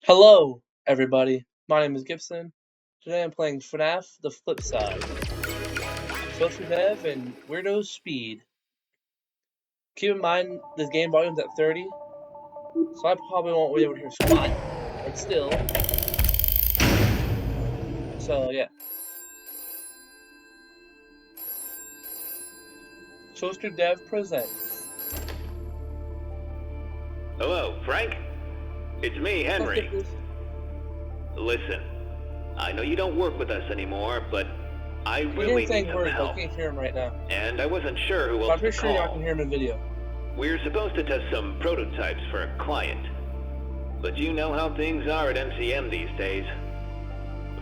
Hello, everybody. My name is Gibson. Today I'm playing FNAF, the Flipside. Social Dev and Weirdo Speed. Keep in mind, this game volume's at 30, so I probably won't be able to hear squat, but still. So, yeah. Social Dev presents. Hello, Frank? It's me, Henry. Listen, I know you don't work with us anymore, but I really need some help. I can't hear him right now. And I wasn't sure who else to call. I'm pretty sure y'all can hear him in video. We're supposed to test some prototypes for a client. But you know how things are at MCM these days.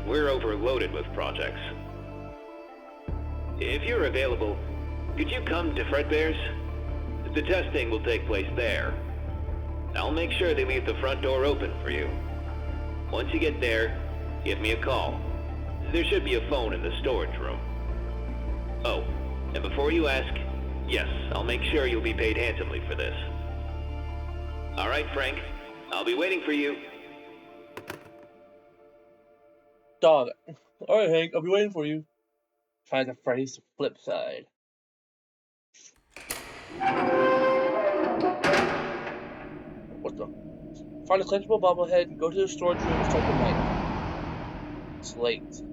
We're overloaded with projects. If you're available, could you come to Fredbear's? The testing will take place there. I'll make sure they leave the front door open for you. Once you get there, give me a call. There should be a phone in the storage room. Oh, and before you ask, yes, I'll make sure you'll be paid handsomely for this. All right, Frank, I'll be waiting for you. Dog. All right, Hank, I'll be waiting for you. Find the phrase Flipside. What the? Find a collectible bobblehead and go to the storage room and start the night. It's late.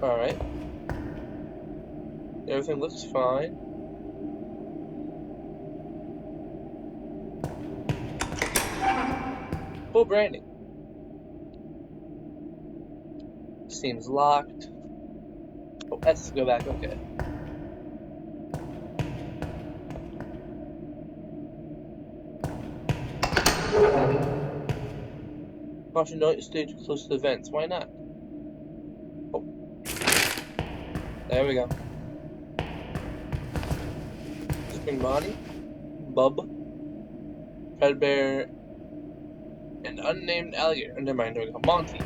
Alright. Everything looks fine. Full branding. Seems locked. Oh, let's go back, okay. Caution, don't stay too close to the vents. Why not? Oh. There we go. Spring Bonnie, Bub, Fredbear, and unnamed alligator. Never mind, there we go. Monty.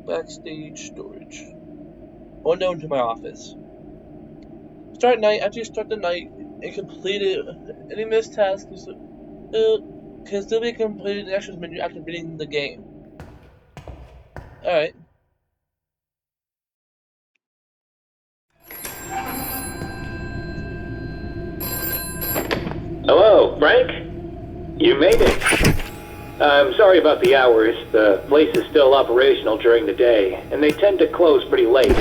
Backstage storage. Unknown to my office. Start night. After you start the night and complete it, any missed tasks can still be completed in the actions menu after beating the game. Alright. Hello, Frank? You made it. I'm sorry about the hours. The place is still operational during the day, and they tend to close pretty late.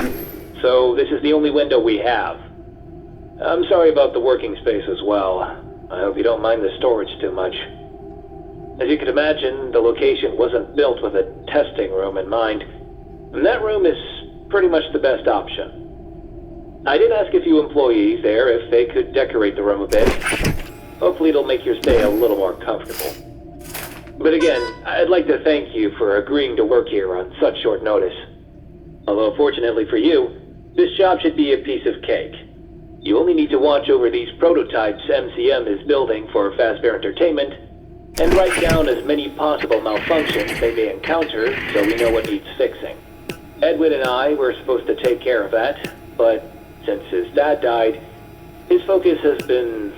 So this is the only window we have. I'm sorry about the working space as well. I hope you don't mind the storage too much. As you can imagine, the location wasn't built with a testing room in mind, and that room is pretty much the best option. I did ask a few employees there if they could decorate the room a bit. Hopefully it'll make your stay a little more comfortable. But again, I'd like to thank you for agreeing to work here on such short notice. Although fortunately for you, this job should be a piece of cake. You only need to watch over these prototypes MCM is building for Fazbear Entertainment, and write down as many possible malfunctions they may encounter so we know what needs fixing. Edwin and I were supposed to take care of that, but since his dad died, his focus has been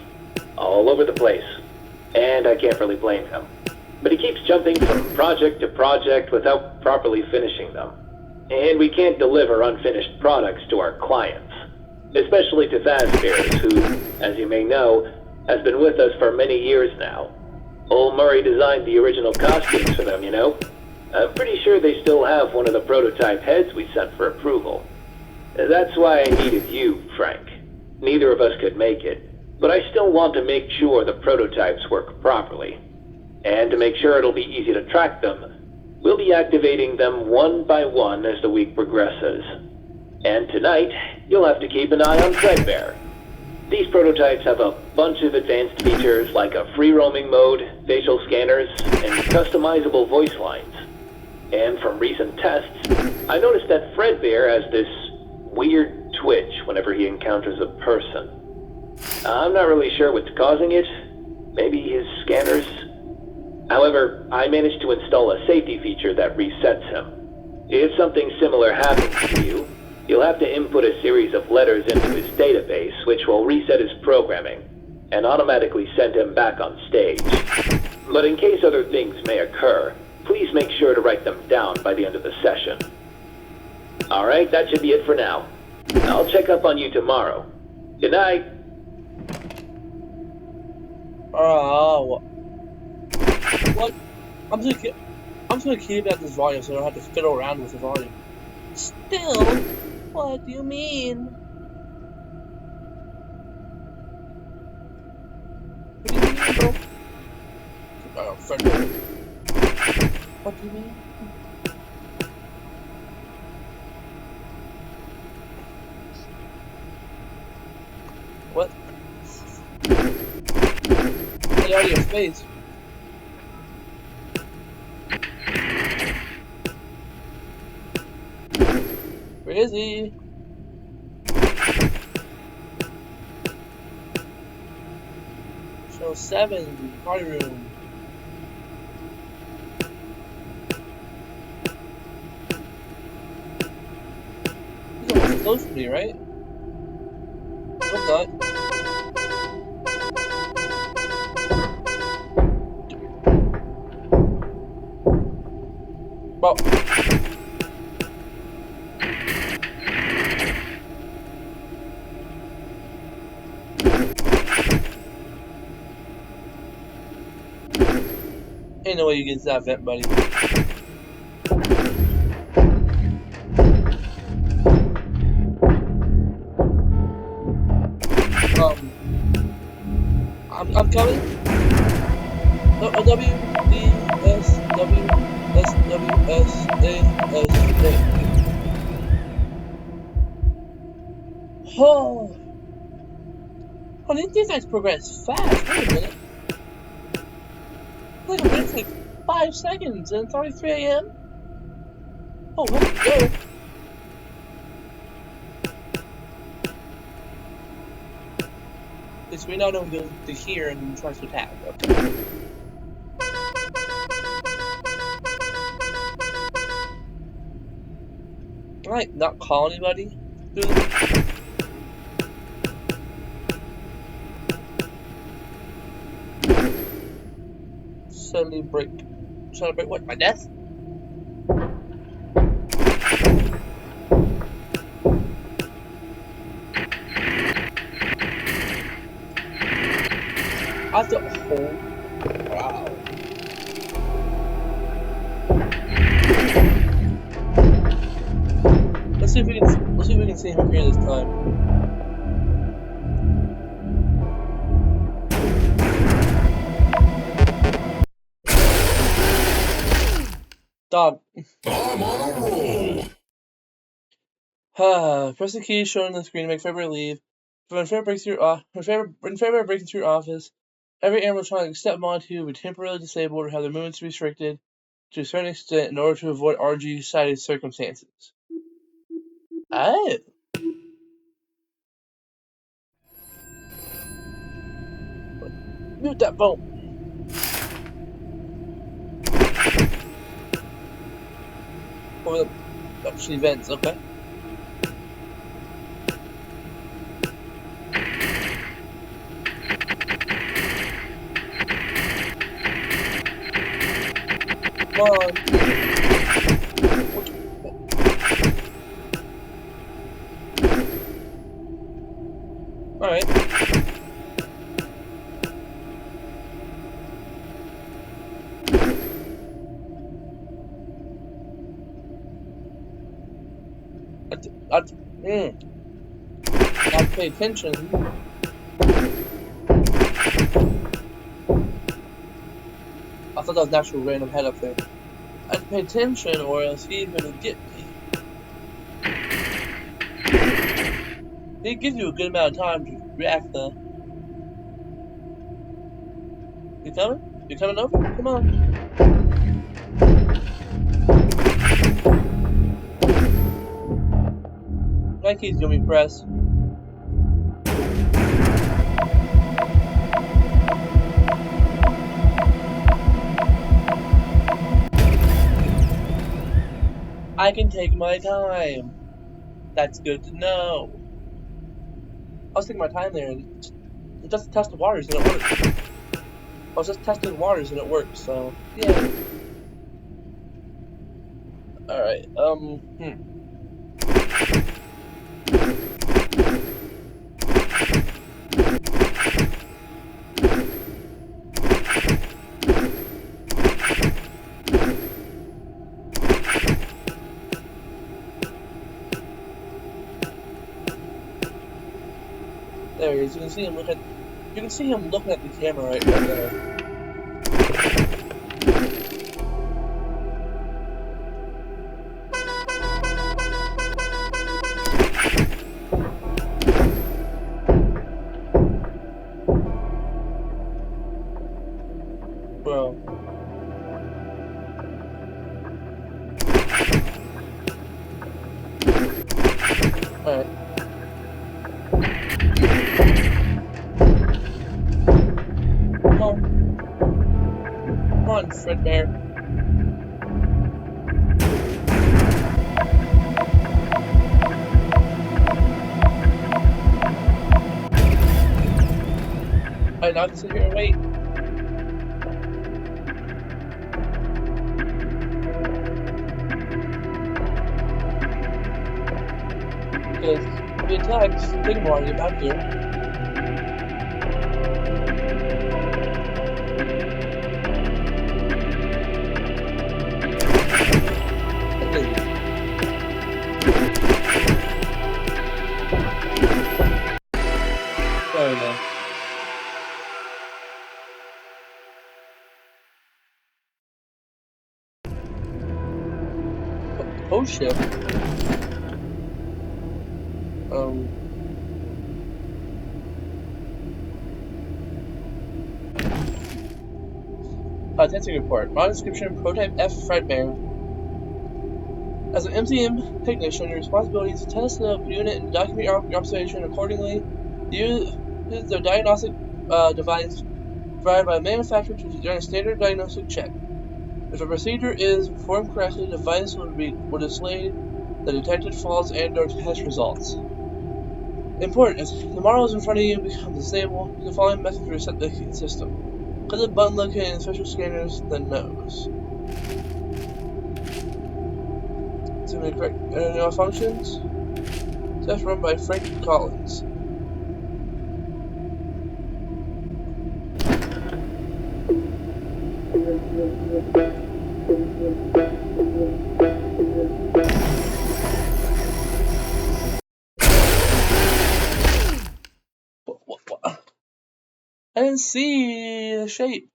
all over the place, and I can't really blame him. But he keeps jumping from project to project without properly finishing them. And we can't deliver unfinished products to our clients, especially to Fazbear's, who, as you may know, has been with us for many years now. Old Murray designed the original costumes for them, you know. I'm pretty sure they still have one of the prototype heads we sent for approval. That's why I needed you, Frank. Neither of us could make it, but I still want to make sure the prototypes work properly. And to make sure it'll be easy to track them, we'll be activating them one by one as the week progresses. And tonight, you'll have to keep an eye on Fredbear. These prototypes have a bunch of advanced features like a free roaming mode, facial scanners, and customizable voice lines. And from recent tests, I noticed that Fredbear has this weird twitch whenever he encounters a person. I'm not really sure what's causing it. Maybe his scanners. However, I managed to install a safety feature that resets him. If something similar happens to you, You'll have to input a series of letters into his database, which will reset his programming and automatically send him back on stage. But in case other things may occur, please make sure to write them down by the end of the session. Alright, that should be it for now. I'll check up on you tomorrow. Good night. Oh, what? I'm just gonna keep it at this volume so I don't have to fiddle around with the volume. Still, what do you mean? What do you mean, bro? What do you mean? What? Get out of your face. Where is he? Show 7, party room. He's almost close to me, right? Hope not. Well. Ain't no way you get into that vent, buddy. I'm coming. W D S W S W S A S A. Oh, these guys progress fast. Wait a minute. Like it's like 5 seconds and it's already 3 a.m. Oh, let's go. Because we now don't go to here and try to attack. Okay. Can I not call anybody? Celebrate what? My death? I have to hold. Wow. Let's see if we can see him up here this time. Dog. I'm on a roll. Press the key shown on the screen to make February leave. When February breaks through your office, every animatronic except Monty will be temporarily disabled or have their movements restricted to a certain extent in order to avoid RG-cited circumstances. Oh. Mute that phone. Oh, actually vents, okay. Come on. Alright. I have to pay attention. I thought that was an actual random head up there. I have to pay attention or else he's gonna get me. It gives you a good amount of time to react though. You coming? You coming over? Come on. My key's gonna be pressed. I can take my time. That's good to know. I was taking my time there and just test the waters and it worked. I was just testing the waters and it worked, so yeah. Alright, there he is. You can see him looking at the camera right there. Bro. Alright. Come on. Come on, Fredbear. Alright, now I can sit here and wait. Because if he attacks, take him a while to get back here. There we go. Oh shit. Testing report. Model description, prototype F Fredbear. As an MCM technician, your responsibility is to test the unit and document your observation accordingly. Use the diagnostic device provided by the manufacturer to run a standard diagnostic check. If a procedure is performed correctly, the device will display the detected faults and/or test results. Important: if the model is in front of you becomes disabled, the following method to reset the system. Click the button located in the special scanner's the nose. To make correct functions. Test run by Frank Collins. What? I didn't see the shape.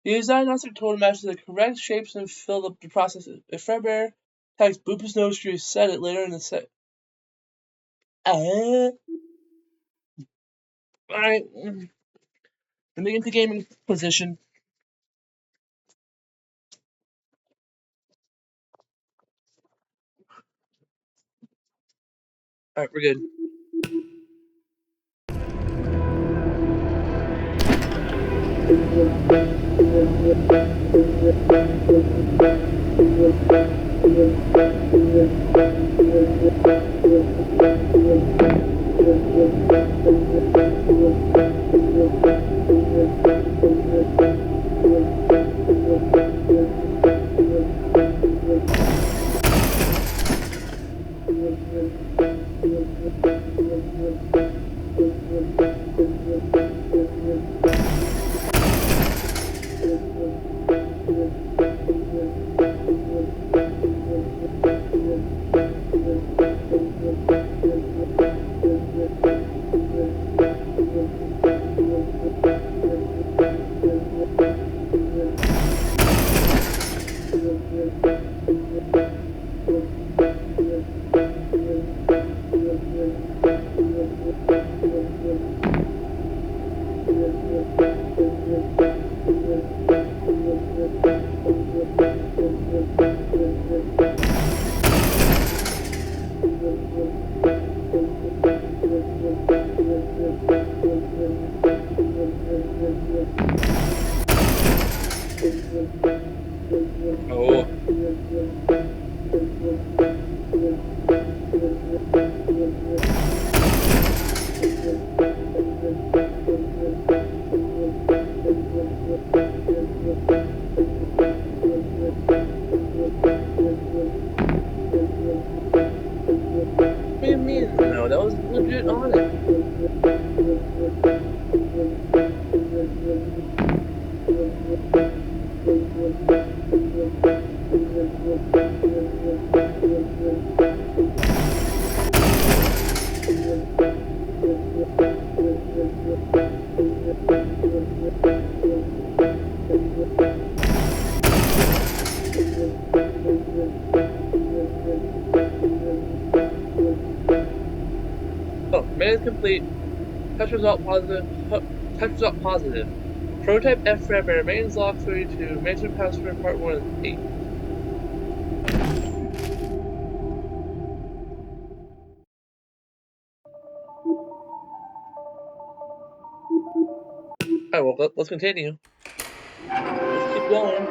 Use diagnostic tool to match the correct shapes and fill up the process. If Fredbear attacks Boop's nose to reset it later in the set. Alright. Let me get the gaming position. Alright, we're good. What do you mean? No, that was legit on it. Oh, command is complete. Test result positive. Test result positive. Prototype FNAF remains locked 32. Management password part 1 is 8. Alright, well, let's continue. Let's keep going.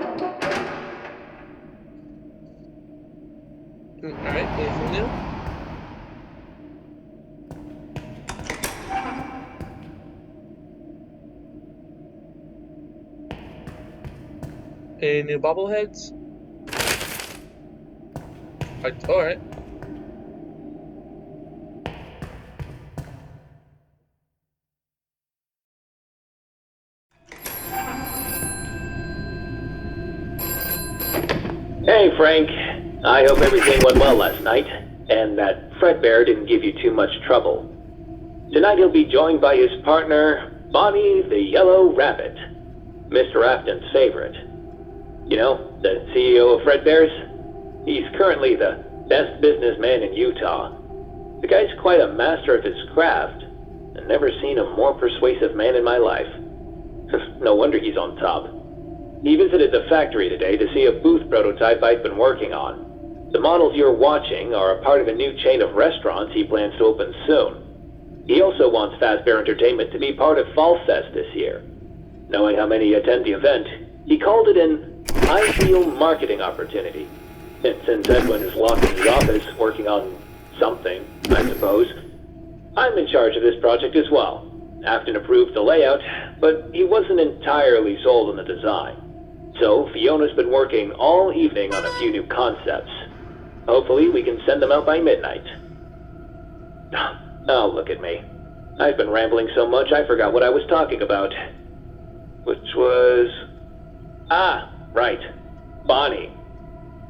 Alright, anything new? Any new bobbleheads? Alright. Hey, Frank. I hope everything went well last night, and that Fredbear didn't give you too much trouble. Tonight he'll be joined by his partner, Bonnie the Yellow Rabbit, Mr. Afton's favorite. You know, the CEO of Fredbear's? He's currently the best businessman in Utah. The guy's quite a master of his craft, and never seen a more persuasive man in my life. No wonder he's on top. He visited the factory today to see a booth prototype I've been working on. The models you're watching are a part of a new chain of restaurants he plans to open soon. He also wants Fazbear Entertainment to be part of Fall Fest this year. Knowing how many attend the event, he called it an ideal marketing opportunity. And since Edwin is locked in his office working on something, I suppose, I'm in charge of this project as well. Afton approved the layout, but he wasn't entirely sold on the design. So Fiona's been working all evening on a few new concepts. Hopefully we can send them out by midnight. Oh, look at me. I've been rambling so much I forgot what I was talking about. Which was... right. Bonnie.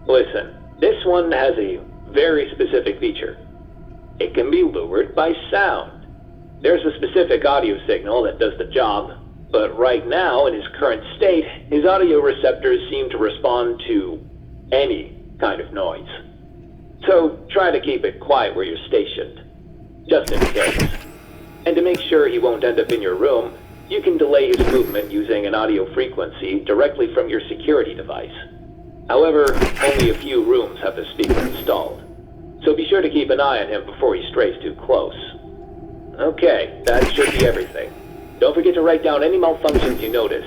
Listen, this one has a very specific feature. It can be lured by sound. There's a specific audio signal that does the job, but right now, in his current state, his audio receptors seem to respond to any kind of noise. So try to keep it quiet where you're stationed, just in case. And to make sure he won't end up in your room, you can delay his movement using an audio frequency directly from your security device. However, only a few rooms have the speaker installed, so be sure to keep an eye on him before he strays too close. Okay, that should be everything. Don't forget to write down any malfunctions you notice.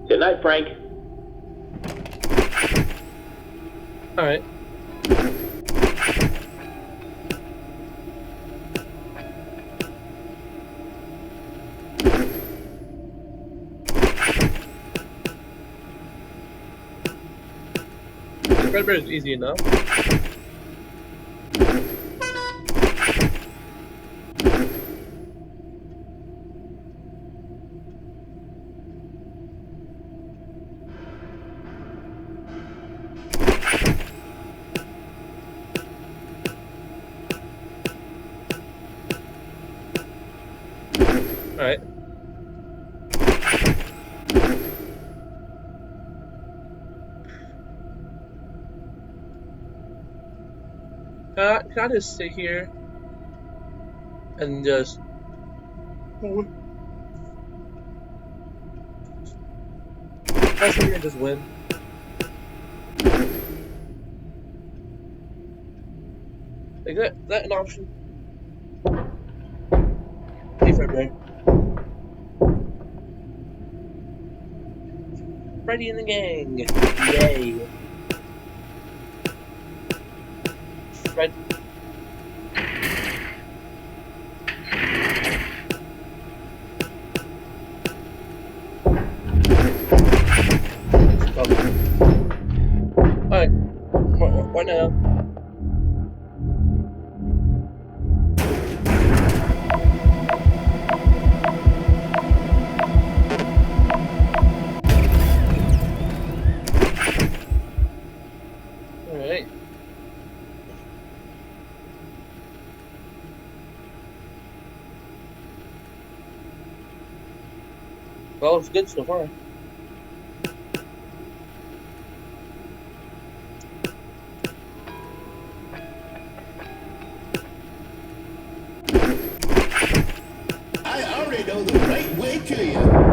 Good night, Frank. Alright. Fredbear is easy enough. Alright. Can I just sit here and just... Can I sit here and just win? Like that an option? Hey, Fredbear. Freddy and the gang. Yay. Fred. Well, it's good so far. I already know the right way to you.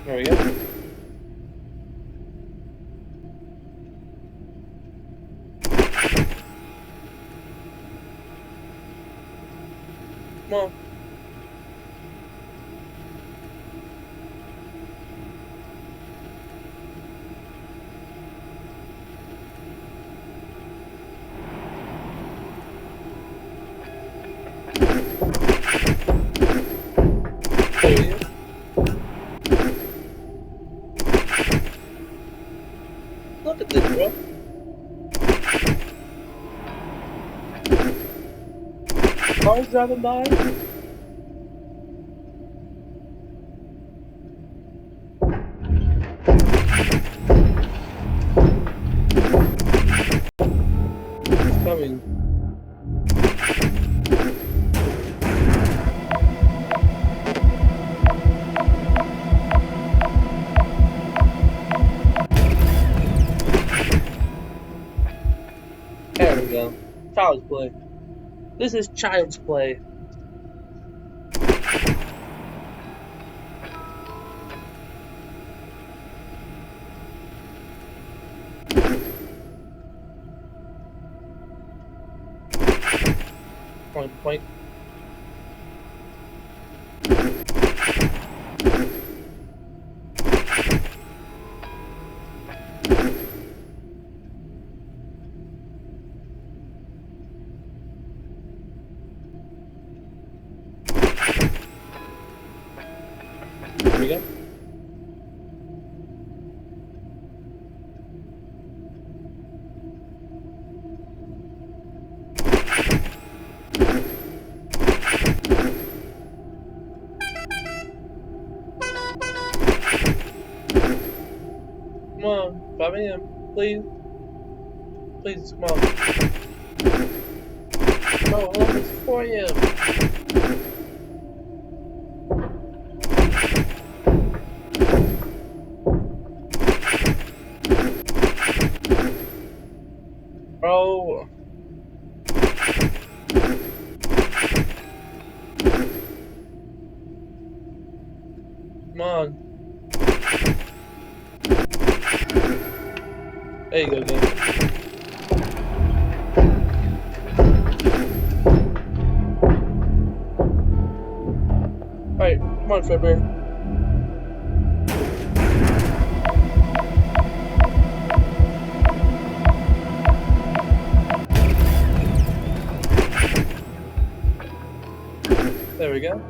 There we go. Come on. Hey. Look at this, bro. Cars driving by. It's coming. There we go. Child's play. This is child's play. Point. Here we go. Come on, 5 a.m. Please. Please, come on. Bro, it's 4 a.m. Bro. Come on. There you go, game. Alright, come on, Fredbear. There we go.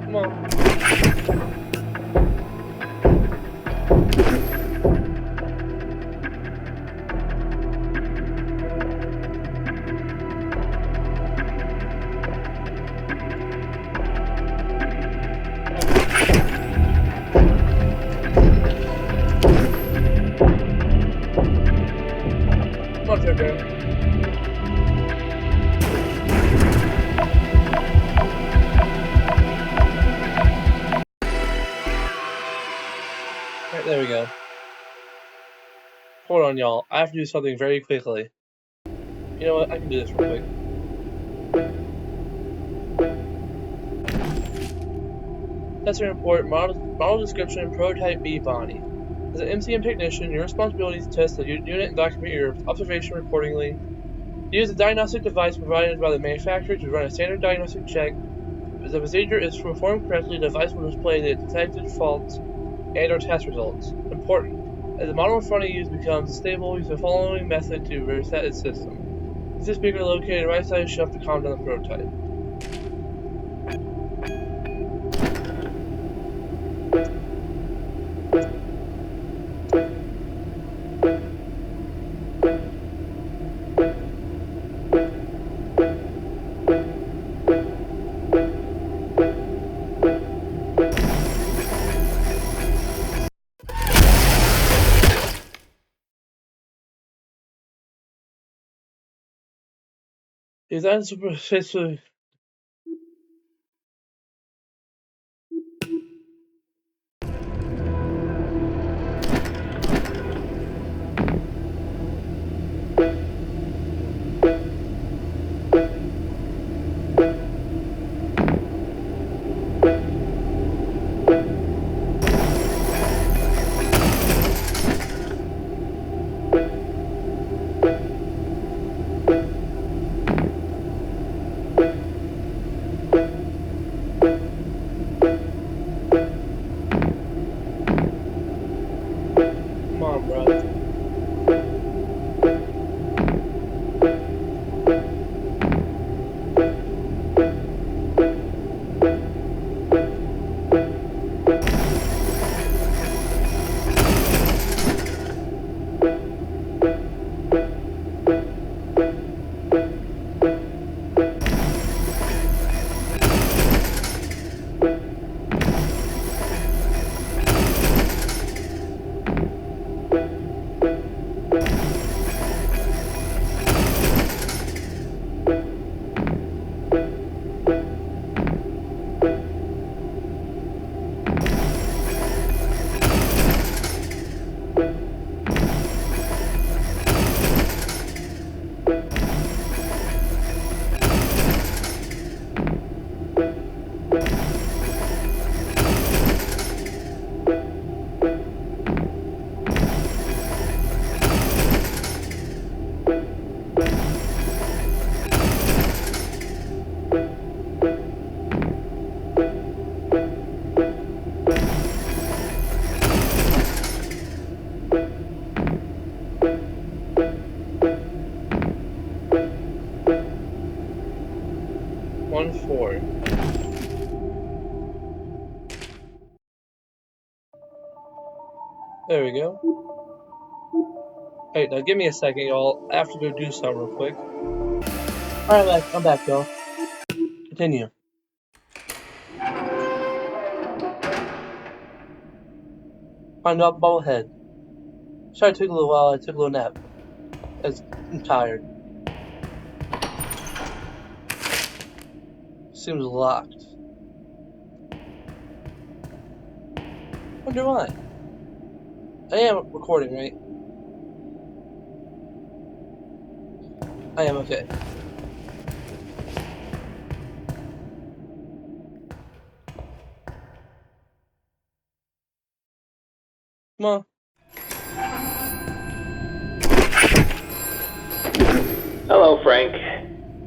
Come on. Come on, Fredbear. Right, there we go. Hold on, y'all. I have to do something very quickly. You know what? I can do this real quick. Tester report, model description, prototype B Bonnie. As an MCM technician, your responsibility is to test the unit and document your observation accordingly. Use a diagnostic device provided by the manufacturer to run a standard diagnostic check. If the procedure is performed correctly, the device will display the detected faults and/or test results. Important. As the model in front of you becomes unstable, use the following method to reset its system. Use the speaker located right side of the shelf to calm down the prototype. Design superficially. Come on, bro. 1-4. There we go. Hey, now give me a second, y'all. I have to go do something real quick. Alright, I'm back, y'all. Continue. Find out bobblehead. Sorry it took a little while. I took a little nap. I'm tired. Seems locked. Wonder why. I am recording, right? I am okay. Come on. Hello, Frank.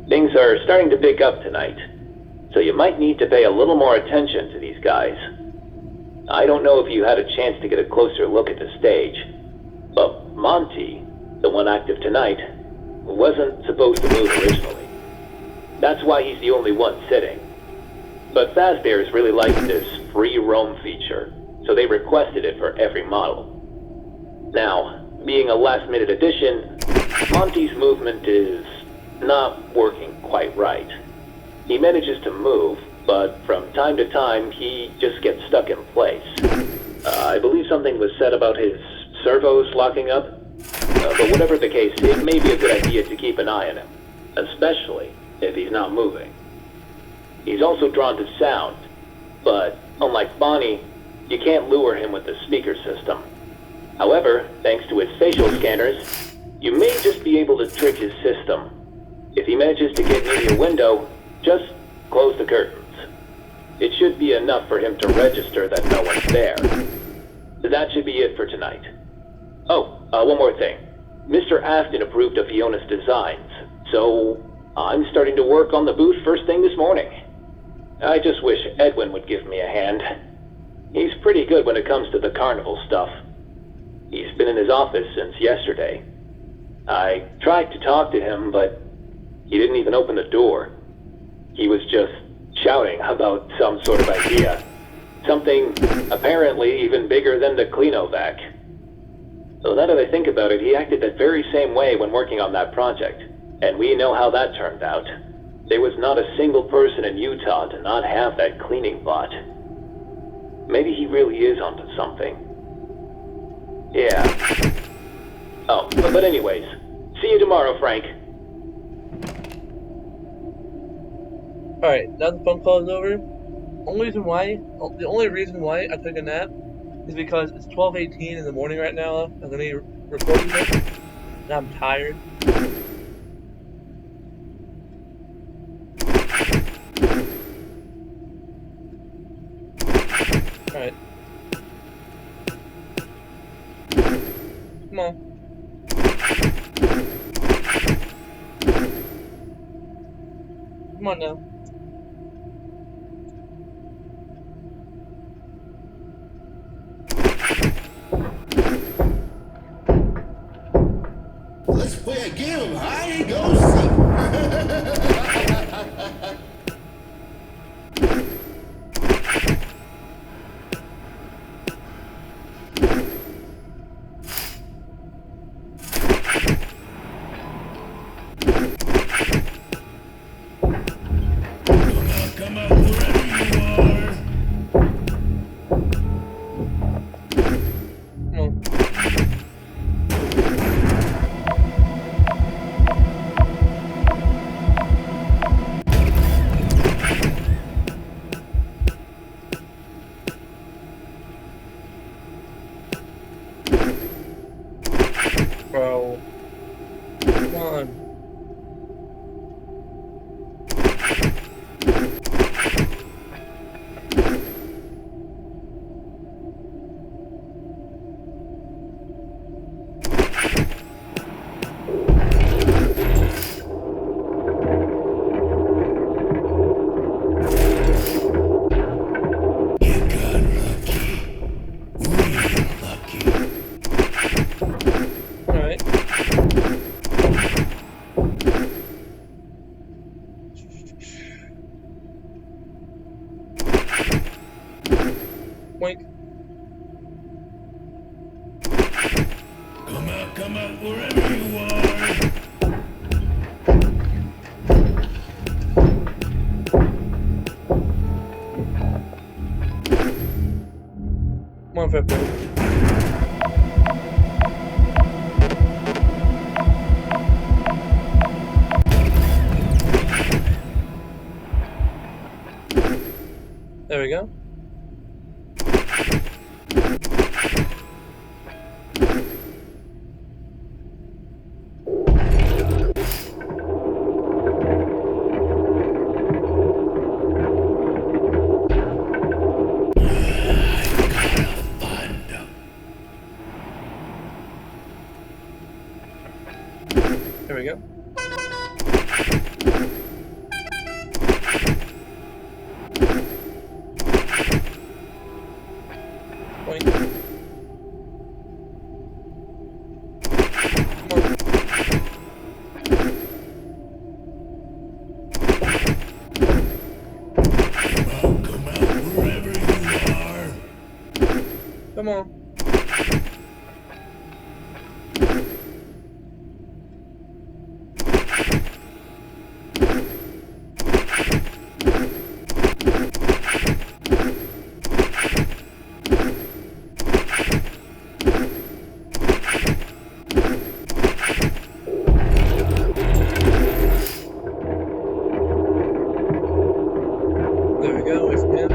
Things are starting to pick up tonight, so you might need to pay a little more attention to these guys. I don't know if you had a chance to get a closer look at the stage, but Monty, the one active tonight, wasn't supposed to move originally. That's why he's the only one sitting. But Fazbear's really liked this free roam feature, so they requested it for every model. Now, being a last-minute addition, Monty's movement is not working quite right. He manages to move, but from time to time, he just gets stuck in place. I believe something was said about his servos locking up. But whatever the case, it may be a good idea to keep an eye on him, especially if he's not moving. He's also drawn to sound, but unlike Bonnie, you can't lure him with the speaker system. However, thanks to his facial scanners, you may just be able to trick his system. If he manages to get near your window, just close the curtains. It should be enough for him to register that no one's there. That should be it for tonight. Oh, one more thing. Mr. Afton approved of Fiona's designs, so I'm starting to work on the booth first thing this morning. I just wish Edwin would give me a hand. He's pretty good when it comes to the carnival stuff. He's been in his office since yesterday. I tried to talk to him, but he didn't even open the door. He was just shouting about some sort of idea. Something apparently even bigger than the Cleanovac. So now that I think about it, he acted that very same way when working on that project. And we know how that turned out. There was not a single person in Utah to not have that cleaning bot. Maybe he really is onto something. Yeah. Oh, but anyways, see you tomorrow, Frank. Alright, now the phone call is over. The only reason why I took a nap is because it's 12:18 in the morning right now. I'm gonna be recording this, and I'm tired. Alright. Come on. Come on now. Let's play a game of hide and go seek. Come out wherever you are. Come on. Bro. Come on. You got lucky. Real lucky. Alright. Wink. Come out wherever you are. Come on, February. There we go. There we go. Point. Come on. Come out wherever you are. Come on. There we go, wait for him.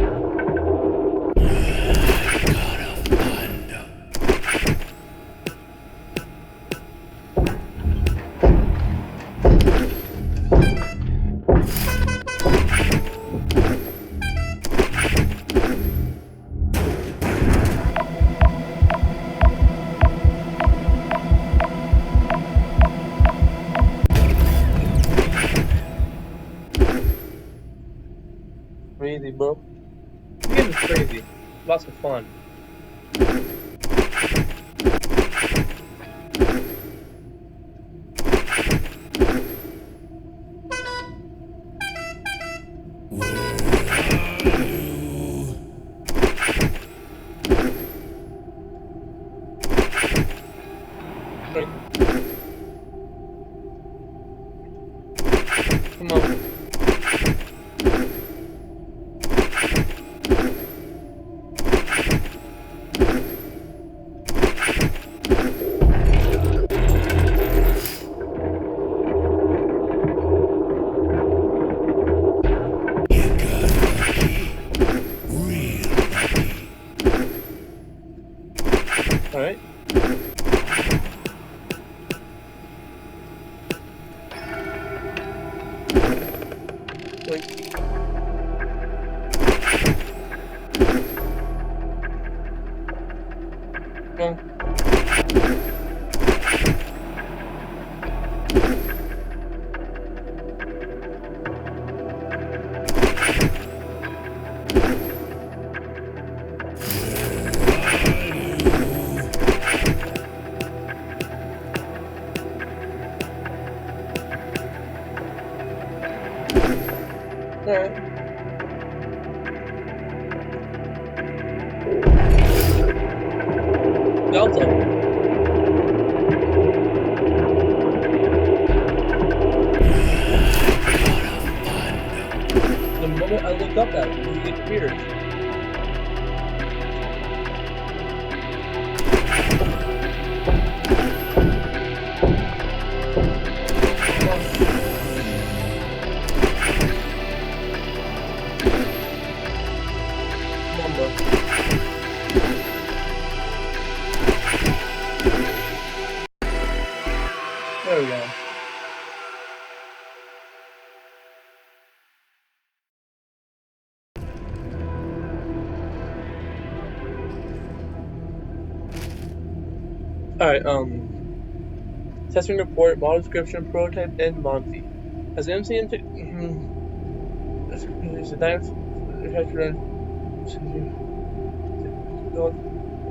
Crazy, bro. This game is crazy. Lots of fun. Right. Come on. Alright. Wait. Come on. Alright. Delta. The moment I look up at it, it appears. Come on, bro. There we go. Alright, testing report, model description, prototype, and Monty. As MC into the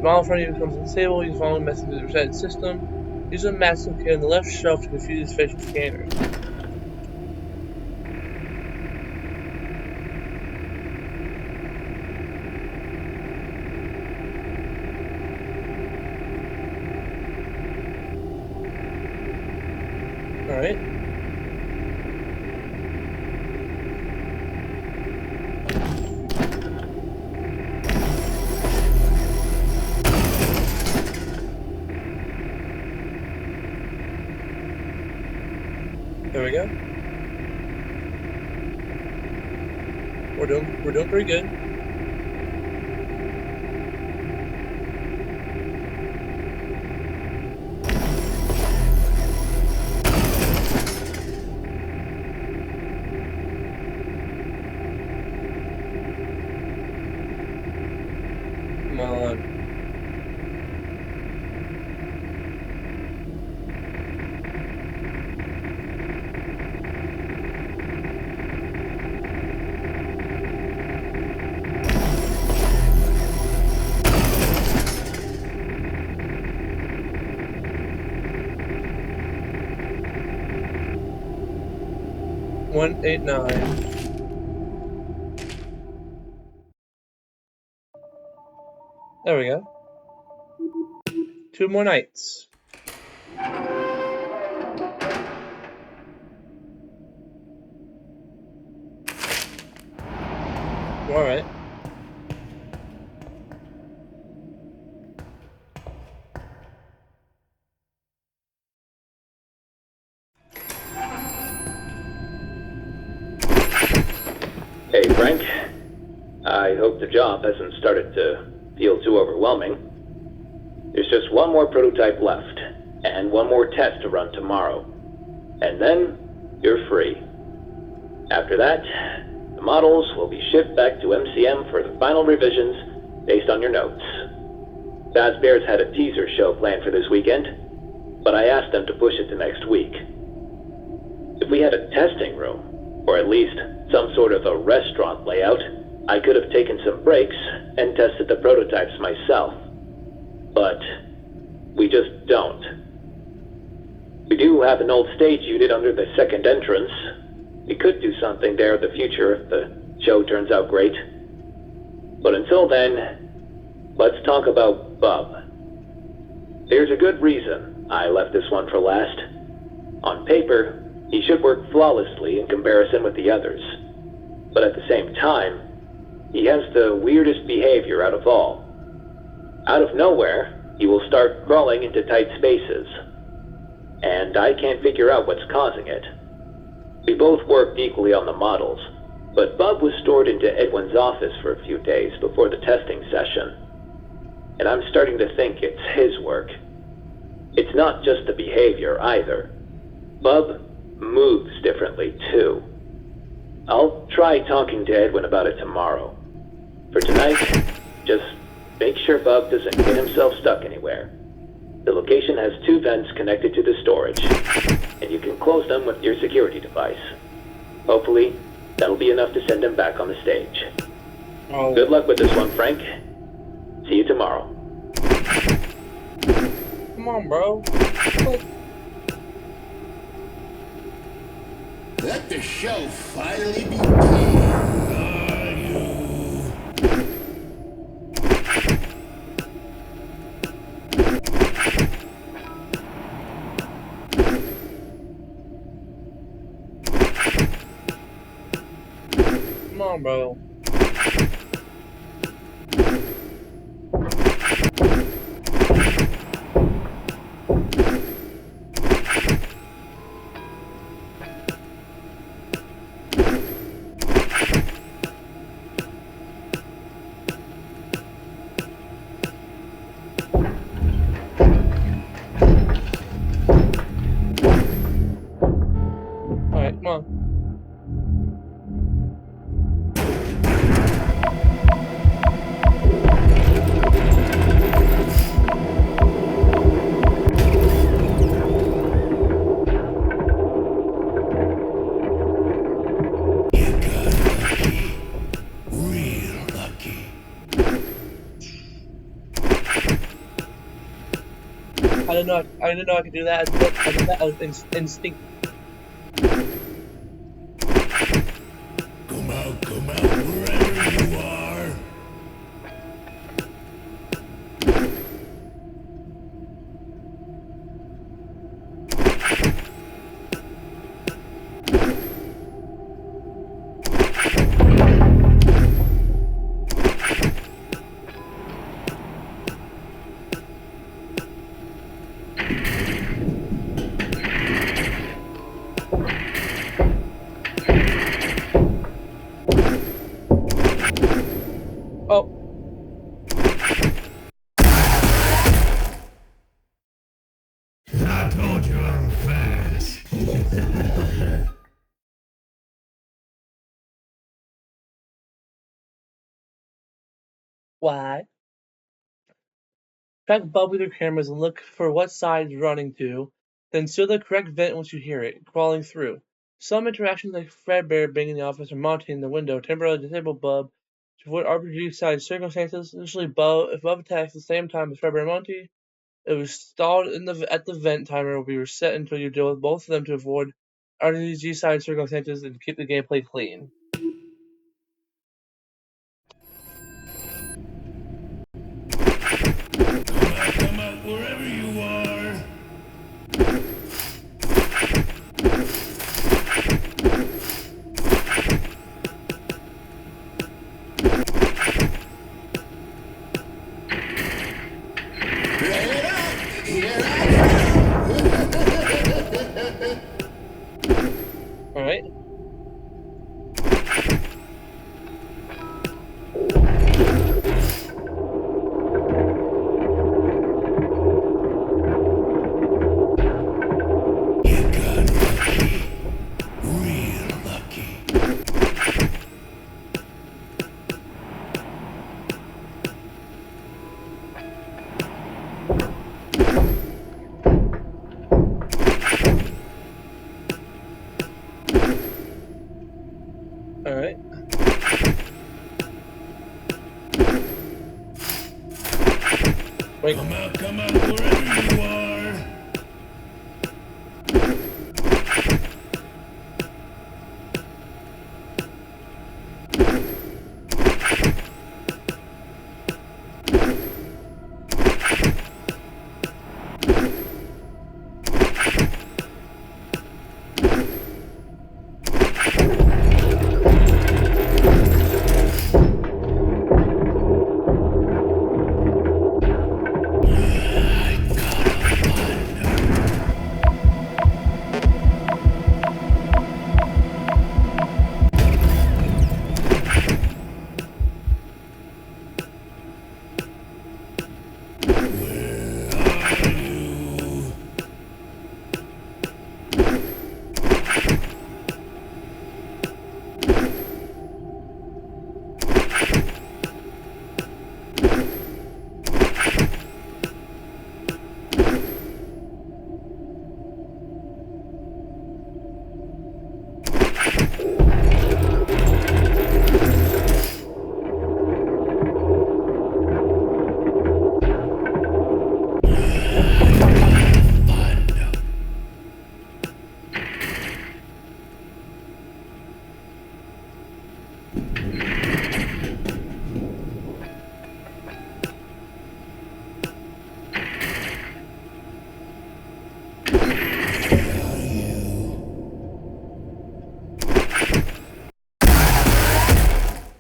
model in front of you becomes unstable, use following messages to reset the system. Use a massive key on the left shelf to confuse facial scanners. Alright. There we go. We're doing pretty good. Come on. One 189. There we go. 2 more nights. Alright. Hey, Frank. I hope the job hasn't started to feel too overwhelming. There's just one more prototype left, and one more test to run tomorrow. And then, you're free. After that, the models will be shipped back to MCM for the final revisions based on your notes. Fazbear's had a teaser show planned for this weekend, but I asked them to push it to next week. If we had a testing room, or at least some sort of a restaurant layout, I could have taken some breaks and tested the prototypes myself, but we just don't. We do have an old stage unit under the second entrance. We could do something there in the future if the show turns out great. But until then, let's talk about Bub. There's a good reason I left this one for last. On paper, he should work flawlessly in comparison with the others. But at the same time, he has the weirdest behavior out of all. Out of nowhere, he will start crawling into tight spaces. And I can't figure out what's causing it. We both worked equally on the models, but Bub was stored into Edwin's office for a few days before the testing session. And I'm starting to think it's his work. It's not just the behavior either. Bub moves differently too. I'll try talking to Edwin about it tomorrow. For tonight, just make sure Bub doesn't get himself stuck anywhere. The location has 2 vents connected to the storage, and you can close them with your security device. Hopefully, that'll be enough to send him back on the stage. Oh. Good luck with this one, Frank. See you tomorrow. Come on, bro. Let the show finally begin. Come on, bro. Alright, come on. Real lucky. I didn't know I could do that. I did that as instinct. Come out, wherever you are. Oh. I told you I'm fast. Why? Track Bub with your cameras and look for what side it's running to, then seal the correct vent once you hear it crawling through. Some interactions like Fredbear banging the office or Monty in the window temporarily disable Bub to avoid RPG-side circumstances. Initially, if Bub attacks at the same time as Fredbear and Monty, it was stalled at the vent timer will be reset until you deal with both of them to avoid RPG-side circumstances and keep the gameplay clean. Come out, wherever you are. Here Alright? Alright. Wait. Come out, wherever you are.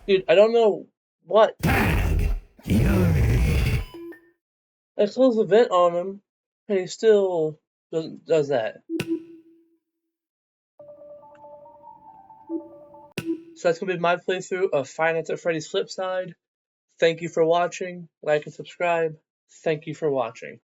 Dude, I don't know what. I closed the vent on him, and he still does that. So that's gonna be my playthrough of Five Nights at Freddy's Flipside. Thank you for watching. Like and subscribe. Thank you for watching.